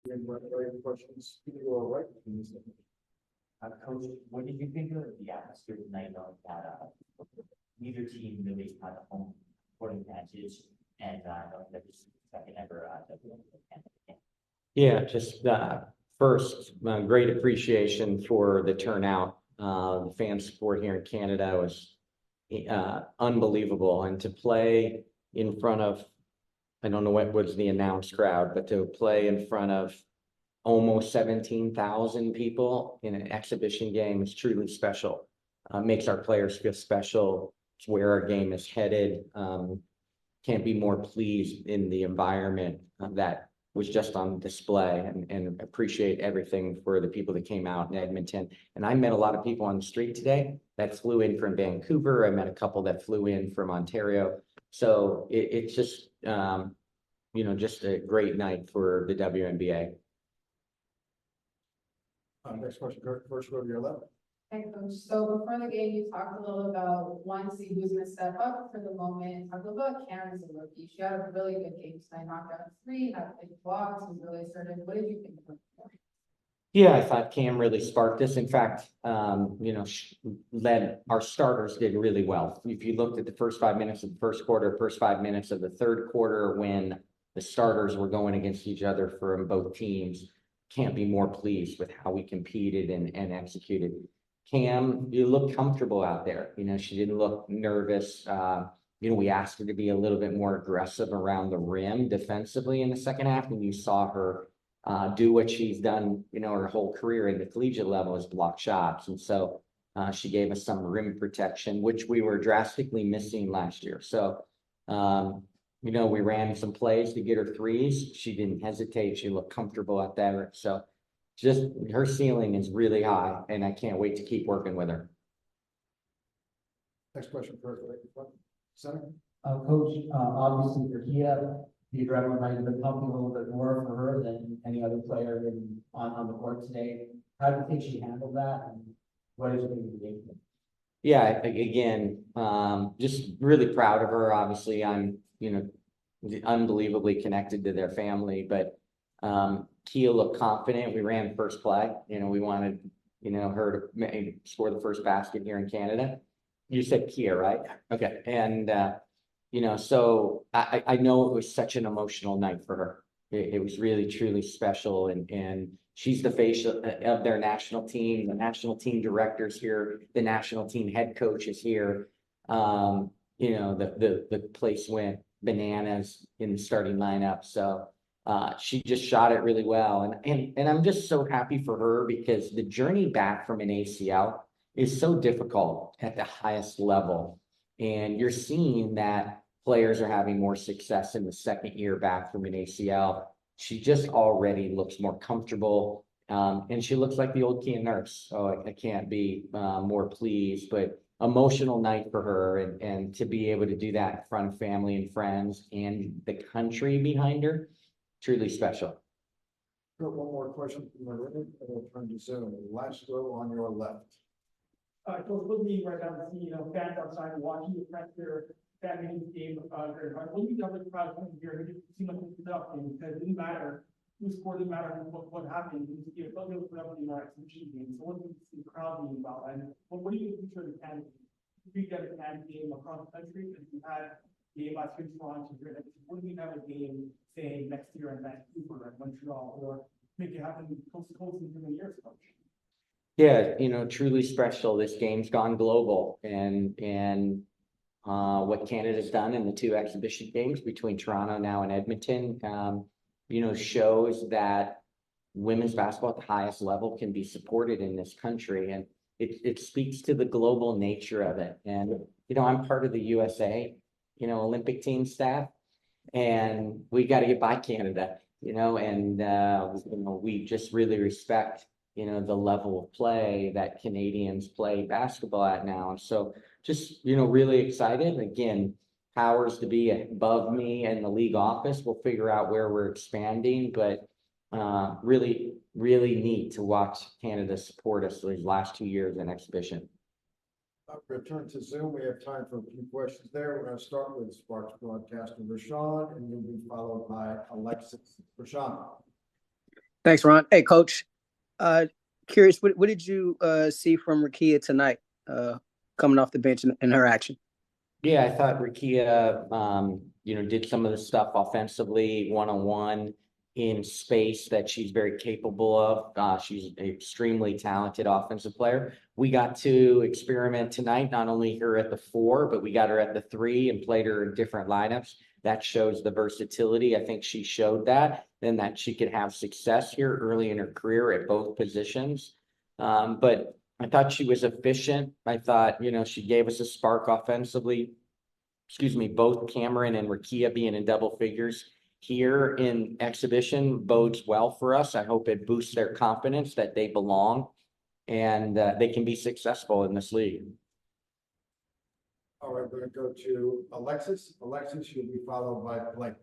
Any questions? You go all right. Coach, what did you think of the atmosphere tonight on that, neither team really had a home court advantage and, that was the second ever, WNBA. Yeah, just first, great appreciation for the turnout. The fan support here in Canada was unbelievable, and to play in front of, I don't know what was the announced crowd, but to play in front of almost 17,000 people in an exhibition game is truly special. Makes our players feel special. It's where our game is headed. Can't be more pleased in the environment that was just on display, and appreciate everything for the people that came out in Edmonton. And I met a lot of people on the street today that flew in from Vancouver. I met a couple that flew in from Ontario. So it's just, just a great night for the WNBA. Next question, first go to your left. Hey, Coach. So before the game, you talked a little about one, see who's going to step up for the moment. Talk about Cam as a rookie. She had a really good game tonight, knocked out 3, had big blocks, was really assertive. What did you think of her? Yeah, I thought Cam really sparked this. In fact, led our starters did really well. If you looked at the first 5 minutes of the first quarter, first 5 minutes of the third quarter, when the starters were going against each other from both teams, can't be more pleased with how we competed and executed. Cam, you look comfortable out there. She didn't look nervous. We asked her to be a little bit more aggressive around the rim defensively in the second half, and you saw her do what she's done, her whole career at the collegiate level, is block shots. And so she gave us some rim protection, which we were drastically missing last year. So, we ran some plays to get her threes. She didn't hesitate. She looked comfortable out there. So just her ceiling is really high, and I can't wait to keep working with her. Next question first, Center. Coach, obviously for Kia, the adrenaline might have been pumping a little bit more for her than any other player on the court today. How do you think she handled that, and what is it going to be? Yeah, again, just really proud of her. Obviously, I'm, unbelievably connected to their family, but Kia looked confident. We ran first play. We wanted, her to score the first basket here in Canada. You said Kia, right? Okay. And, so I know it was such an emotional night for her. It was really, truly special. And she's the face of their national team. The national team director's here. The national team head coach is here. The place went bananas in the starting lineup. So she just shot it really well. And I'm just so happy for her, because the journey back from an ACL is so difficult at the highest level. And you're seeing that players are having more success in the second year back from an ACL. She just already looks more comfortable. And she looks like the old Kia Nurse. So I can't be more pleased, but emotional night for her, and to be able to do that in front of family and friends and the country behind her, truly special. One more question from the room, and we'll turn to Zoom. Last row on your left. So with me right now, fans outside watching the pressure, family game, when you got the crowd coming here, it seemed like it was up, and it didn't matter who scored, didn't matter what happened. It felt like it was up in our exhibition game. So what do you the crowd mean about, and what do you think for the Canada? If you get a Canada game across the country, if you had game last year in Toronto, what do you have a game, say, next year in Vancouver and Montreal, or make it happen close in 2 years, Coach? Yeah, truly special. This game's gone global, and what Canada's done in the 2 exhibition games between Toronto now and Edmonton, shows that women's basketball at the highest level can be supported in this country, and it speaks to the global nature of it. And I'm part of the USA, Olympic team staff, and we got to get by Canada, we just really respect the level of play that Canadians play basketball at now. And so just, really excited. Again, powers to be above me in the league office. We'll figure out where we're expanding, but really, really neat to watch Canada support us these last 2 years in exhibition. Return to Zoom. We have time for a few questions there. We're going to start with Sparks broadcaster Rashawn, and you'll be followed by Alexis. Rashawn. Thanks, Ron. Hey, Coach. Curious, what did you see from Rakia tonight, coming off the bench in her action? Yeah, I thought Rakia, did some of the stuff offensively, one-on-one in space that she's very capable of. She's an extremely talented offensive player. We got to experiment tonight, not only her at the 4, but we got her at the 3 and played her in different lineups. That shows the versatility. I think she showed that, and that she could have success here early in her career at both positions. But I thought she was efficient. I thought, she gave us a spark offensively. Excuse me, both Cameron and Rakia being in double figures here in exhibition bodes well for us. I hope it boosts their confidence that they belong and they can be successful in this league. All right, we're gonna go to Alexis. Alexis, you'll be followed by Blake.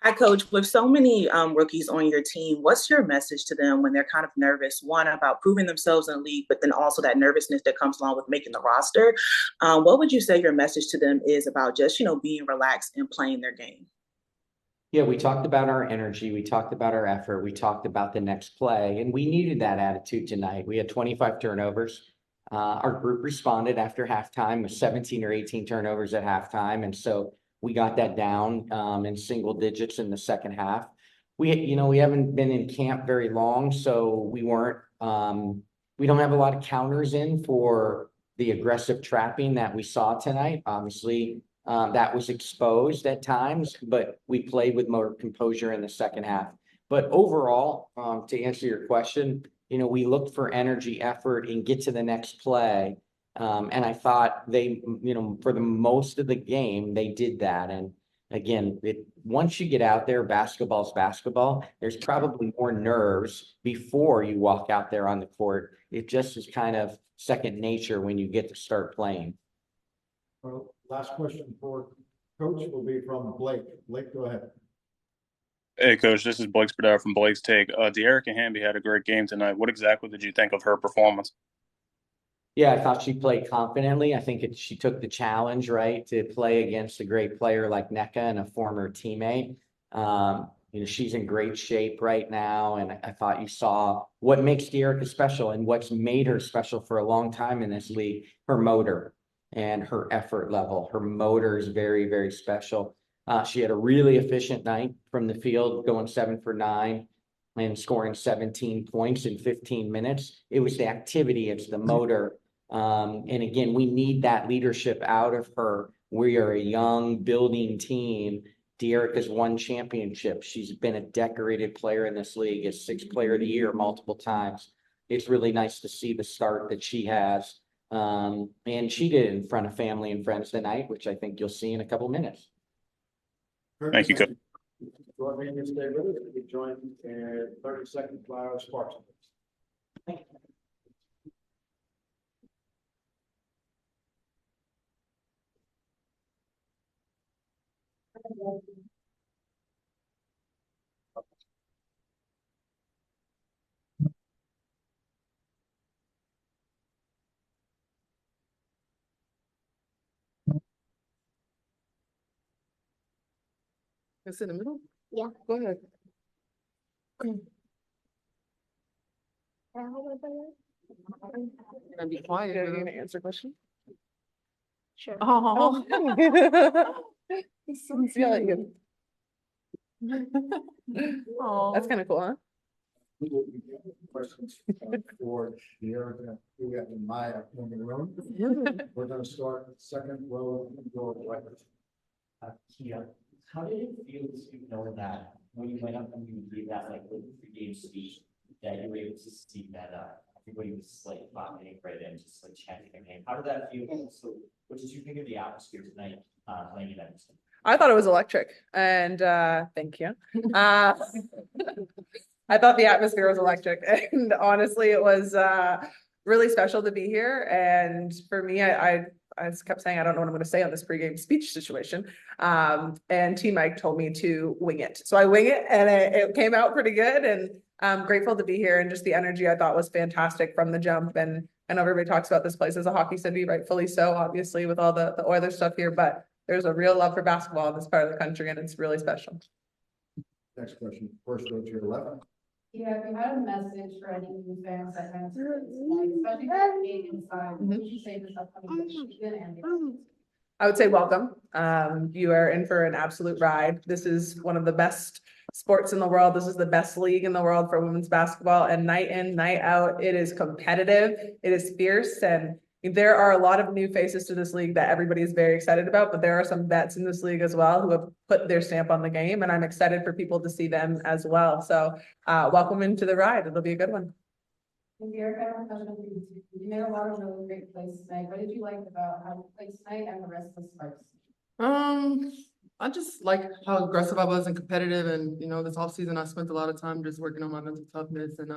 Hi, Coach. With so many rookies on your team, what's your message to them when they're kind of nervous? One, about proving themselves in the league, but then also that nervousness that comes along with making the roster. What would you say your message to them is about just, being relaxed and playing their game? Yeah, we talked about our energy. We talked about our effort. We talked about the next play, and we needed that attitude tonight. We had 25 turnovers. Our group responded after halftime with 17 or 18 turnovers at halftime. And so we got that down in single digits in the second half. We haven't been in camp very long, so we don't have a lot of counters in for the aggressive trapping that we saw tonight. Obviously, that was exposed at times, but we played with more composure in the second half. But overall, to answer your question, we looked for energy, effort, and get to the next play. And I thought they, for the most of the game, they did that. And again, once you get out there, basketball's basketball. There's probably more nerves before you walk out there on the court. It just is kind of second nature when you get to start playing. Well, last question for Coach will be from Blake. Blake, go ahead. Hey, Coach, this is Blake Spadaro from Blake's Take. De'Erica Hamby had a great game tonight. What exactly did you think of her performance? Yeah, I thought she played confidently. I think she took the challenge, right, to play against a great player like Nneka and a former teammate. She's in great shape right now, and I thought you saw what makes De'Erica special and what's made her special for a long time in this league, her motor and her effort level. Her motor is very, very special. She had a really efficient night from the field, going 7 for 9 and scoring 17 points in 15 minutes. It was the activity, it's the motor. And again, we need that leadership out of her. We are a young building team. De'Erica's won championships. She's been a decorated player in this league, a 6th player of the year multiple times. It's really nice to see the start that she has. And she did it in front of family and friends tonight, which I think you'll see in a couple minutes. Thank you, Coach. Join me in this day, really. We join in 30 seconds by our Sparks. It's in the middle? Yeah. Go ahead. Can I hold it there? And be quiet. You're gonna answer question? Sure. Oh. Yeah, that's kind of cool, huh? Questions for De'Erica, who got Maya in the room. We're going to start second row. Kia, how did it feel to know that when you went up and you gave that game speech, that you were able to see that everybody was vomiting right in, just chanting their name? How did that feel? So, what did you think of the atmosphere tonight playing in Edmonton? I thought it was electric, and thank you. I thought the atmosphere was electric, and honestly, it was really special to be here. And for me, I kept saying, I don't know what I'm going to say on this pregame speech situation. And T Mike told me to wing it. So I wing it, and it came out pretty good. And I'm grateful to be here. And just the energy I thought was fantastic from the jump. And I know everybody talks about this place as a hockey city, rightfully so, obviously, with all the Oilers stuff here. But there's a real love for basketball in this part of the country, and it's really special. Next question, first go to your left. Yeah, if you had a message for any new fans that kind of, especially for being inside, what would you say this upcoming season and beyond? I would say welcome. You are in for an absolute ride. This is one of the best sports in the world. This is the best league in the world for women's basketball, and night in, night out, it is competitive, it is fierce, and there are a lot of new faces to this league that everybody is very excited about, but there are some vets in this league as well who have put their stamp on the game, and I'm excited for people to see them as well. So welcome into the ride. It'll be a good one. And Derek, I have a question for you too. You made a lot of really great plays tonight. What did you like about how you played tonight and the rest of the Sparks? I just like how aggressive I was and competitive, and this offseason I spent a lot of time just working on my mental toughness and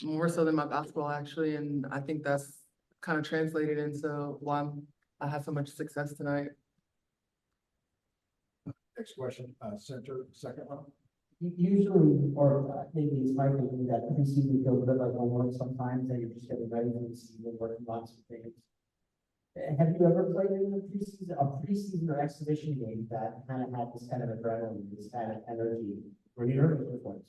more so than my basketball actually, and I think that's kind of translated into why I had so much success tonight. Next question, center, second row. Usually, or maybe it's my thinking that preseason feels a bit like homework sometimes, that you're just getting ready for the season, working on some things. Have you ever played in a preseason or exhibition game that kind of had this kind of adrenaline, this kind of energy? Were you nervous before?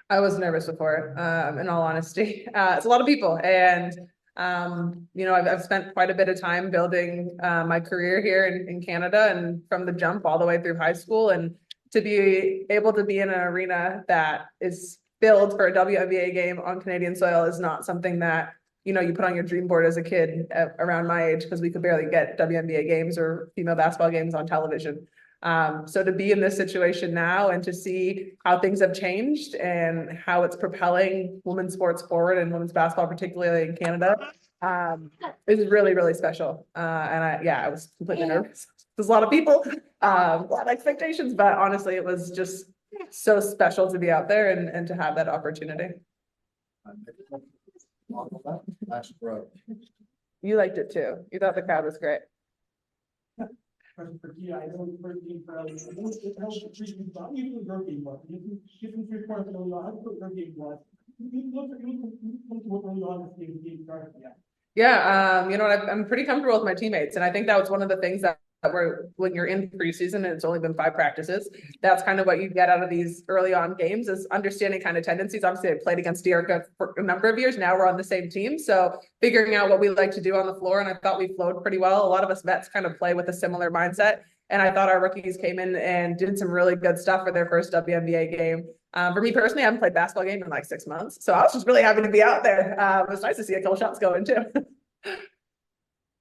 I was nervous before, in all honesty. It's a lot of people, and I've spent quite a bit of time building my career here in Canada, and from the jump all the way through high school, and to be able to be in an arena that is filled for a WNBA game on Canadian soil is not something that you put on your dream board as a kid around my age, because we could barely get WNBA games or female basketball games on television. So to be in this situation now and to see how things have changed and how it's propelling women's sports forward and women's basketball, particularly in Canada, is really, really special. And I was completely nervous. There's a lot of people, a lot of expectations, but honestly, it was just so special to be out there and to have that opportunity. Last row. You liked it too. You thought the crowd was great. Question for Kia, I know the first game for us, I know it helps the preseason, but I'm using your game was, different 3 points early on, how good your game was. You look early on this game started, yeah. Yeah, you know what? I'm pretty comfortable with my teammates, and I think that was one of the things that when you're in preseason and it's only been 5 practices, that's kind of what you get out of these early on games is understanding kind of tendencies. Obviously, I played against Dearica for a number of years. Now we're on the same team, so figuring out what we like to do on the floor, and I thought we flowed pretty well. A lot of us vets kind of play with a similar mindset, and I thought our rookies came in and did some really good stuff for their first WNBA game. For me personally, I haven't played basketball game in like 6 months, so I was just really happy to be out there. It was nice to see a couple shots go in too.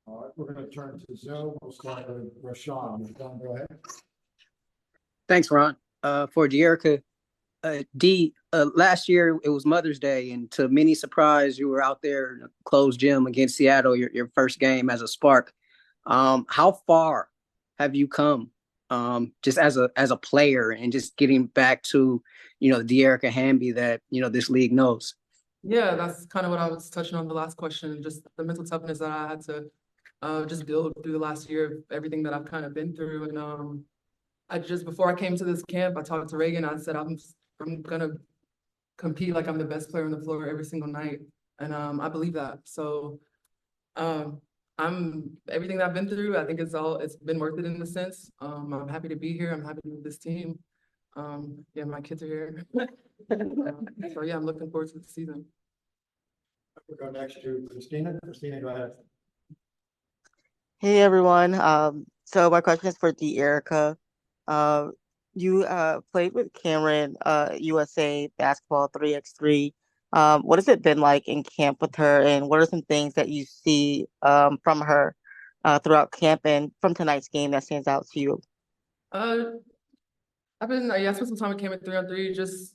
All right, we're going to turn to Zoom. We'll start with Rashawn. Rashawn, go ahead. Thanks, Ron. For Dearica, last year it was Mother's Day, and to many surprise, you were out there in a closed gym against Seattle, your first game as a Spark. How far have you come, just as a player, and just getting back to the Dearica Hamby that this league knows? Yeah, that's kind of what I was touching on the last question, just the mental toughness that I had to just build through the last year of everything that I've kind of been through. And before I came to this camp, I talked to Reagan. I said, I'm gonna compete like I'm the best player on the floor every single night. And I believe that. So everything that I've been through, I think it's been worth it in a sense. I'm happy to be here. I'm happy with this team. Yeah, my kids are here. So yeah, I'm looking forward to the season. We'll go next to Christina. Christina, go ahead. Hey everyone. So my question is for Dearica. You played with Cameron, USA basketball 3x3. What has it been like in camp with her, and what are some things that you see from her throughout camp and from tonight's game that stands out to you? I spent some time with Cameron 3-on-3. Just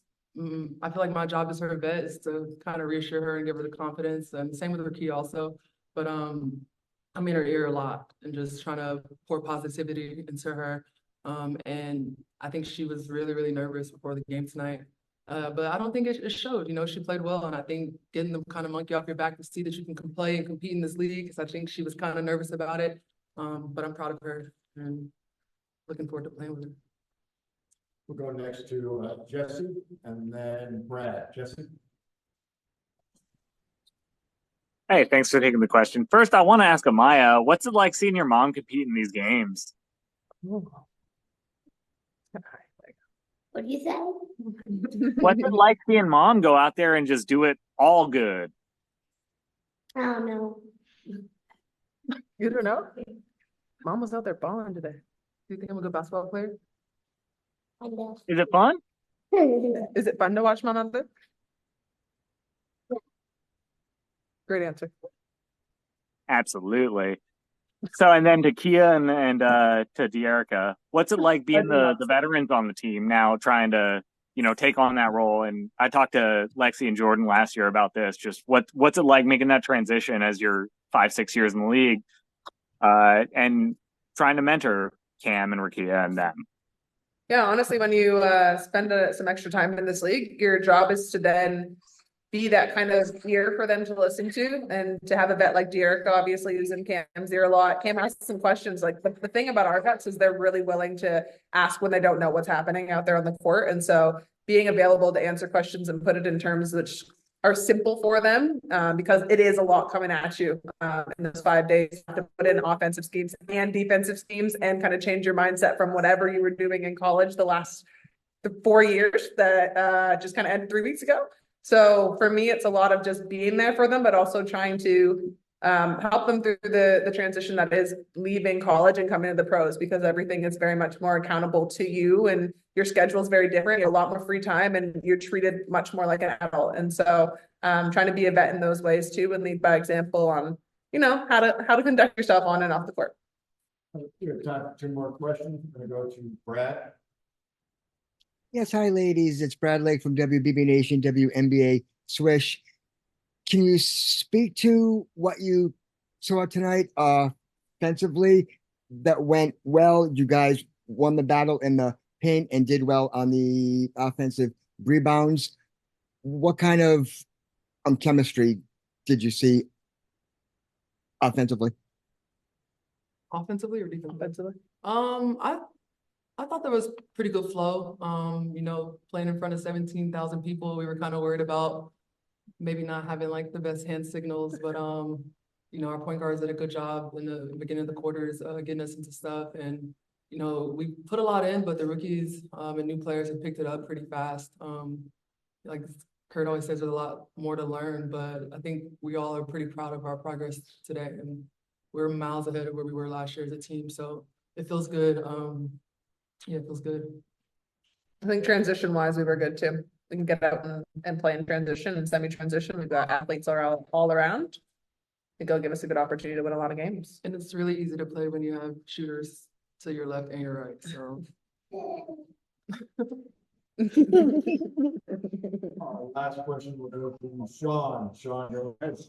I feel like my job as her vet is to kind of reassure her and give her the confidence, and same with Ricky also. But I'm in her ear a lot and just trying to pour positivity into her. And I think she was really, really nervous before the game tonight. But I don't think it showed. She played well, and I think getting the kind of monkey off your back to see that you can play and compete in this league, because I think she was kind of nervous about it. But I'm proud of her and looking forward to playing with her. We'll go next to Jesse and then Brad. Jesse. Hey, thanks for taking the question. First, I want to ask Amaya, what's it like seeing your mom compete in these games? What do you say? What's it like seeing mom go out there and just do it all good? I don't know. You don't know? Mom was out there balling today. Do you think I'm a good basketball player? I guess. Is it fun? Is it fun to watch mom out there? Great answer. Absolutely. So, and then to Kia and to De'Erica, what's it like being the veterans on the team now, trying to take on that role? And I talked to Lexi and Jordan last year about this. Just what's it like making that transition as you're 5-6 years in the league, and trying to mentor Cam and Rakia and them. Yeah, honestly, when you spend some extra time in this league, your job is to then be that kind of ear for them to listen to, and to have a vet like De'Erica, obviously, who's in Cam's ear a lot. Cam asks some questions. Like the thing about our vets is they're really willing to ask when they don't know what's happening out there on the court. And so being available to answer questions and put it in terms which are simple for them, because it is a lot coming at you in those 5 days to put in offensive schemes and defensive schemes and kind of change your mindset from whatever you were doing in college the last 4 years that just kind of ended 3 weeks ago. So for me, it's a lot of just being there for them, but also trying to help them through the transition that is leaving college and coming to the pros, because everything is very much more accountable to you and your schedule is very different. You have a lot more free time and you're treated much more like an adult. And so trying to be a vet in those ways too, and lead by example on, how to conduct yourself on and off the court. We have time for 2 more questions. I'm gonna go to Brad. Yes, hi ladies, it's Brad Lake from WBB Nation, WNBA Swish. Can you speak to what you saw tonight offensively that went well? You guys won the battle in the paint and did well on the offensive rebounds. What kind of chemistry did you see offensively? Offensively or defensively? I thought there was pretty good flow. Playing in front of 17,000 people, we were kind of worried about maybe not having like the best hand signals, but our point guards did a good job in the beginning of the quarters, getting us into stuff. And we put a lot in, but the rookies and new players have picked it up pretty fast. Like Kurt always says, there's a lot more to learn, but I think we all are pretty proud of our progress today, and we're miles ahead of where we were last year as a team. So it feels good. Yeah, it feels good. I think transition wise, we were good too. We can get out and play in transition and semi-transition. We've got athletes all around. I think it'll give us a good opportunity to win a lot of games. And it's really easy to play when you have shooters to your left and your right. So Last question will go to Sean. Sean, go ahead.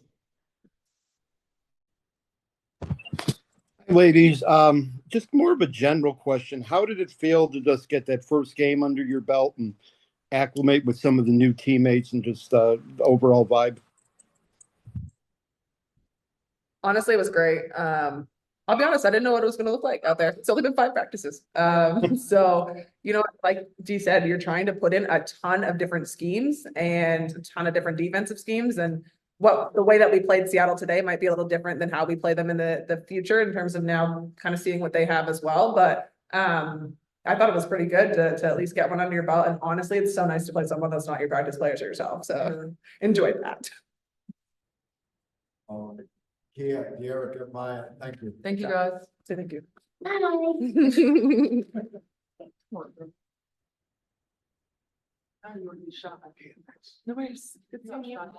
Ladies, just more of a general question. How did it feel to just get that first game under your belt and acclimate with some of the new teammates and just the overall vibe? Honestly, it was great. I'll be honest, I didn't know what it was going to look like out there. It's only been 5 practices. So, like Dee said, you're trying to put in a ton of different schemes and a ton of different defensive schemes. And the way that we played Seattle today might be a little different than how we play them in the future in terms of now kind of seeing what they have as well. But I thought it was pretty good to at least get one under your belt. And honestly, it's so nice to play someone that's not your practice players or yourself. So enjoyed that. Kia, De'Erica, Maya, thank you. thank you guys. Say thank you. Bye. No worries. It's not shot.